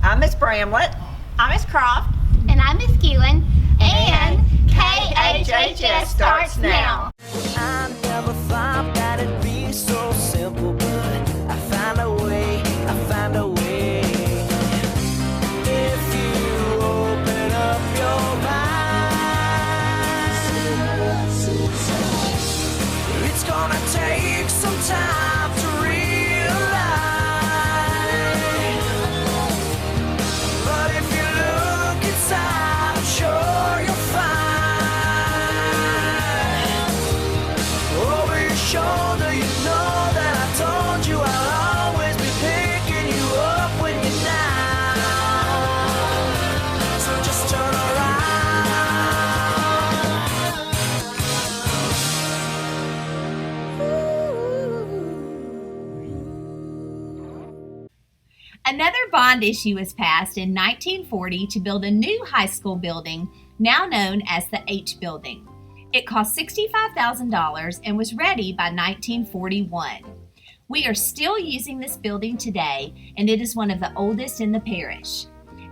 I'm Miss Bramlett. I'm Miss Croft. And I'm Miss Keelan. And KHHS starts now. I never thought that it'd be so simple, but I found a way, If you open up your mind, it's gonna take some time to realize. But if you look inside, I'm sure you'll find. Over your shoulder, you know that I told you I'll always be picking you up when you're down. So just turn around. Another bond issue was passed in 1940 to build a new high school building, now known as the H Building. It cost $65,000 and was ready by 1941. We are still using this building today, and it is one of the oldest in the parish.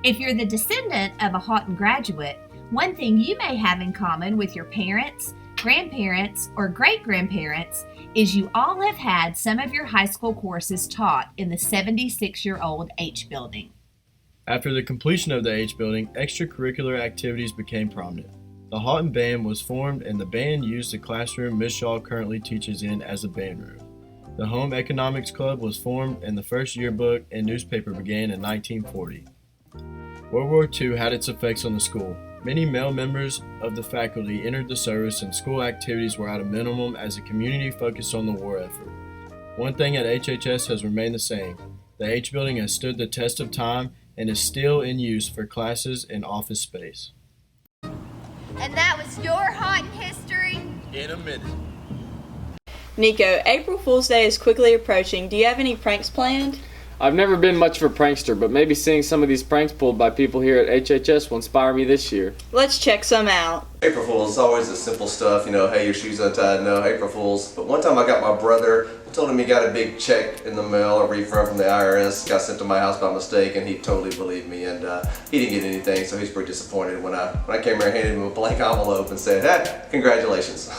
If you're the descendant of a Houghton graduate, one thing you may have in common with your parents, grandparents, or great-grandparents is you all have had some of your high school courses taught in the 76-year-old H Building. After the completion of the H Building, extracurricular activities became prominent. The Houghton Band was formed, and the band used the classroom Miss Shaw currently teaches in as a band room. The Home Economics Club was formed, and the first yearbook and newspaper began in 1940. World War II had its effects on the school. Many male members of the faculty entered the service, and school activities were at a minimum as the community focused on the war effort. One thing at HHS has remained the same. The H Building has stood the test of time and is still in use for classes and office space. And that was your Houghton history. In a minute. Nico, April Fool's Day is quickly approaching. Do you have any pranks planned? I've never been much of a prankster, but maybe seeing some of these pranks pulled by people here at HHS will inspire me this year. Let's check some out. April Fool's is always the simple stuff, hey, your shoes untied, no, April Fool's. But one time I got my brother, I told him he got a big check in the mail, a refund from the IRS, got sent to my house by mistake, and he totally believed me, and he didn't get anything, so he's pretty disappointed when I came here and handed him a blank envelope and said, hey, congratulations.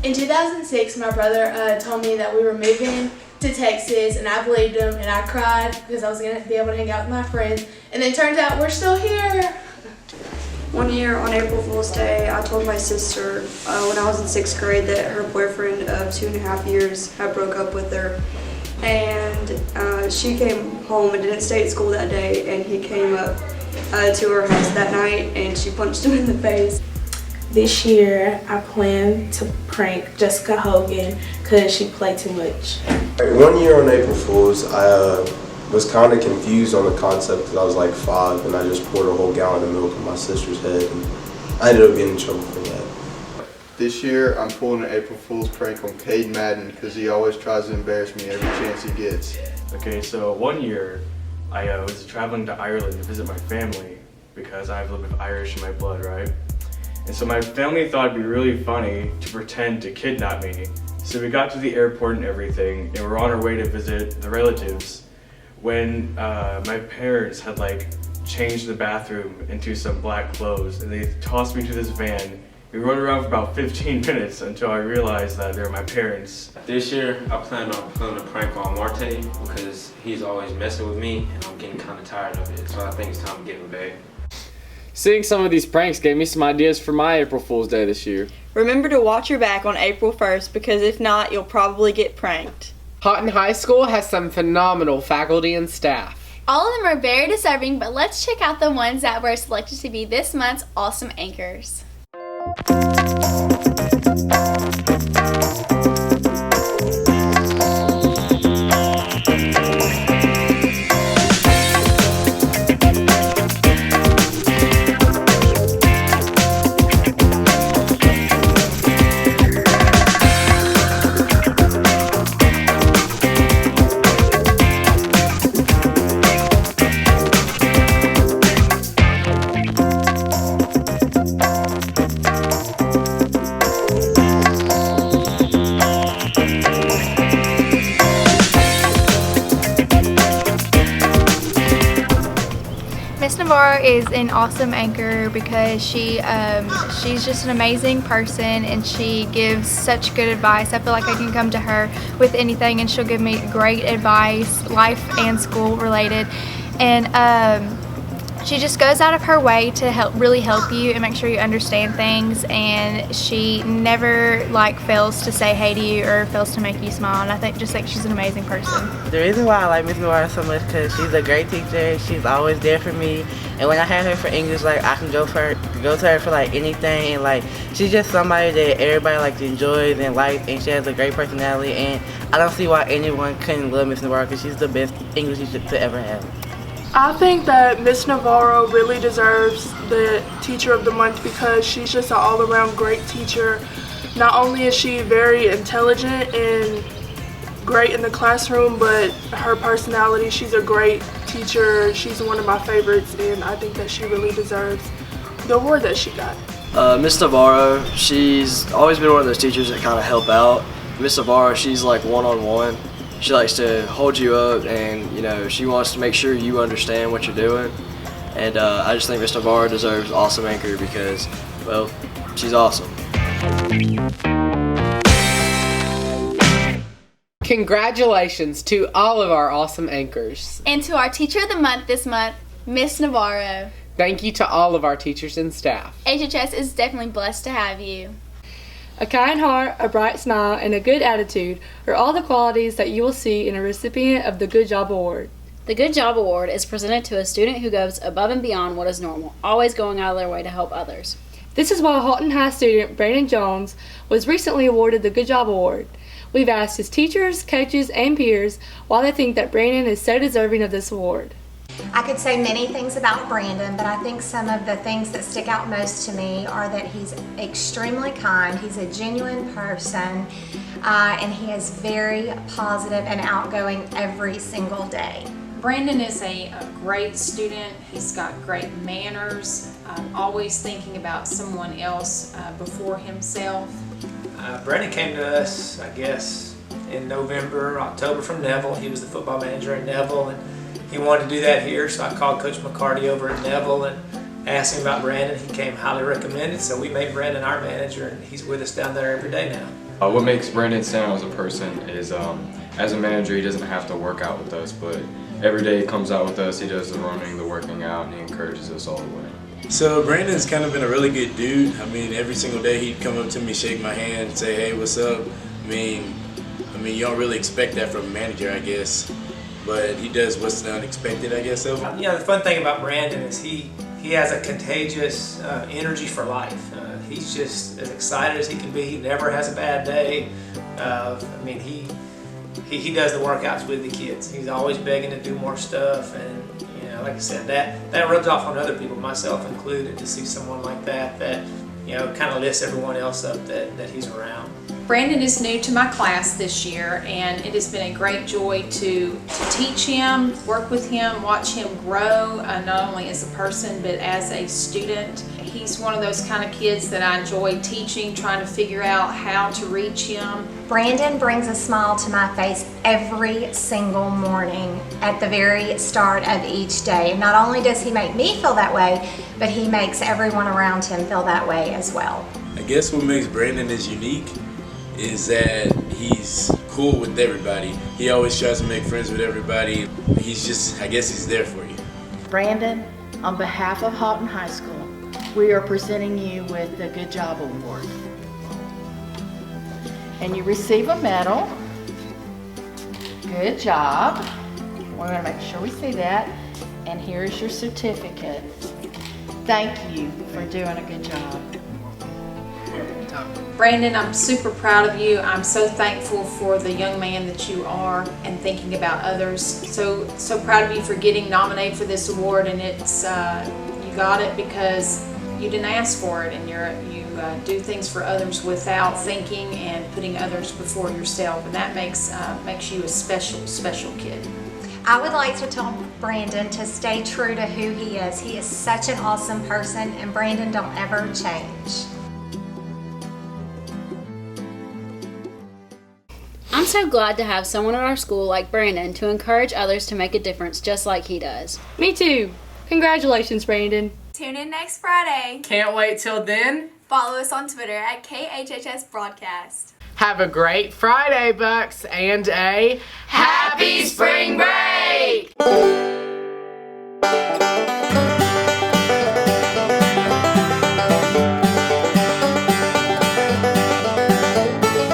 In 2006, my brother told me that we were moving to Texas, and I believed him, and I cried because I was going to be able to hang out with my friends, and it turns out we're still here. One year on April Fool's Day, I told my sister when I was in 6th grade that her boyfriend of 2.5 years had broke up with her, and she came home and didn't stay at school that day, and he came up to her house that night, and she punched him in the face. This year, I plan to prank Jessica Hogan because she played too much. One year on April Fool's, I was kind of confused on the concept because I was like 5 and I just poured a whole gallon of milk in my sister's head, and I ended up getting in trouble for that. This year, I'm pulling an April Fool's prank on Cade Madden because he always tries to embarrass me every chance he gets. Okay, so one year I was traveling to Ireland to visit my family because I have a little bit of Irish in my blood, right? And so my family thought it'd be really funny to pretend to kidnap me. So we got to the airport and everything, and we're on our way to visit the relatives when my parents had changed the bathroom into some black clothes, and they tossed me to this van. We rode around for about 15 minutes until I realized that they were my parents. This year, I plan on pulling a prank on Marte because he's always messing with me, and I'm getting kind of tired of it. So I think it's time to get him back. Seeing some of these pranks gave me some ideas for my April Fool's Day this year. Remember to watch your back on April 1st because if not, you'll probably get pranked. Houghton High School has some phenomenal faculty and staff. All of them are very deserving, but let's check out the ones that were selected to be this month's Awesome Anchors. Miss Navarro is an awesome anchor because she's just an amazing person and she gives such good advice. I feel like I can come to her with anything and she'll give me great advice, life and school related. And she just goes out of her way to really help you and make sure you understand things, and she never fails to say hey to you or fails to make you smile, and I think she's an amazing person. The reason why I like Miss Navarro so much because she's a great teacher. She's always there for me, and when I have her for English, I can go to her for anything, and she's just somebody that everybody enjoys and likes, and she has a great personality, and I don't see why anyone couldn't love Miss Navarro because she's the best English teacher to ever have. I think that Miss Navarro really deserves the Teacher of the Month because she's just an all-around great teacher. Not only is she very intelligent and great in the classroom, but her personality, she's a great teacher. She's one of my favorites, and I think that she really deserves the award that she got. Miss Navarro, she's always been one of those teachers that kind of help out. Miss Navarro, she's one-on-one. She likes to hold you up, and she wants to make sure you understand what you're doing. And I just think Miss Navarro deserves awesome anchor because, well, she's awesome. Congratulations to all of our awesome anchors. And to our Teacher of the Month this month, Miss Navarro. Thank you to all of our teachers and staff. HHS is definitely blessed to have you. A kind heart, a bright smile, and a good attitude are all the qualities that you will see in a recipient of the Good Job Award. The Good Job Award is presented to a student who goes above and beyond what is normal, always going out of their way to help others. This is why Halton High student Brandon Jones was recently awarded the Good Job Award. We've asked his teachers, coaches, and peers why they think that Brandon is so deserving of this award. I could say many things about Brandon, but I think some of the things that stick out most to me are that he's extremely kind, he's a genuine person, and he is very positive and outgoing every single day. Brandon is a great student. He's got great manners, always thinking about someone else before himself. Brandon came to us, I guess, in November, October from Neville. He was the football manager at Neville, and he wanted to do that here, so I called Coach McCarty over at Neville and asked him about Brandon. He came highly recommended, so we made Brandon our manager, and he's with us down there every day now. What makes Brandon stand out as a person is, as a manager, he doesn't have to work out with us, but every day he comes out with us, he does the running, the working out, and he encourages us all the way. So Brandon's kind of been a really good dude. I mean, every single day he'd come up to me, shake my hand, say, hey, what's up? I mean, you don't really expect that from a manager, I guess. But he does what's unexpected, I guess so. The fun thing about Brandon is he has a contagious energy for life. He's just as excited as he can be. He never has a bad day. He does the workouts with the kids. He's always begging to do more stuff, and like I said, that rubs off on other people, myself included, to see someone like that kind of lifts everyone else up that he's around. Brandon is new to my class this year, and it has been a great joy to teach him, work with him, watch him grow, not only as a person but as a student. He's one of those kind of kids that I enjoy teaching, trying to figure out how to reach him. Brandon brings a smile to my face every single morning at the very start of each day. Not only does he make me feel that way, but he makes everyone around him feel that way as well. I guess what makes Brandon is unique is that he's cool with everybody. He always tries to make friends with everybody. I guess he's there for you. Brandon, on behalf of Halton High School, we are presenting you with the Good Job Award. And you receive a medal. Good job. We're going to make sure we see that. And here is your certificate. Thank you for doing a good job. Brandon, I'm super proud of you. I'm so thankful for the young man that you are and thinking about others. So proud of you for getting nominated for this award, and it's you got it because you didn't ask for it, and you do things for others without thinking and putting others before yourself, and that makes you a special kid. I would like to tell Brandon to stay true to who he is. He is such an awesome person, and Brandon, don't ever change. I'm so glad to have someone at our school like Brandon to encourage others to make a difference just like he does. Me too. Congratulations, Brandon. Tune in next Friday. Can't wait till then. Follow us on Twitter at KHHS Broadcast. Have a great Friday, Bucks, and a happy spring break!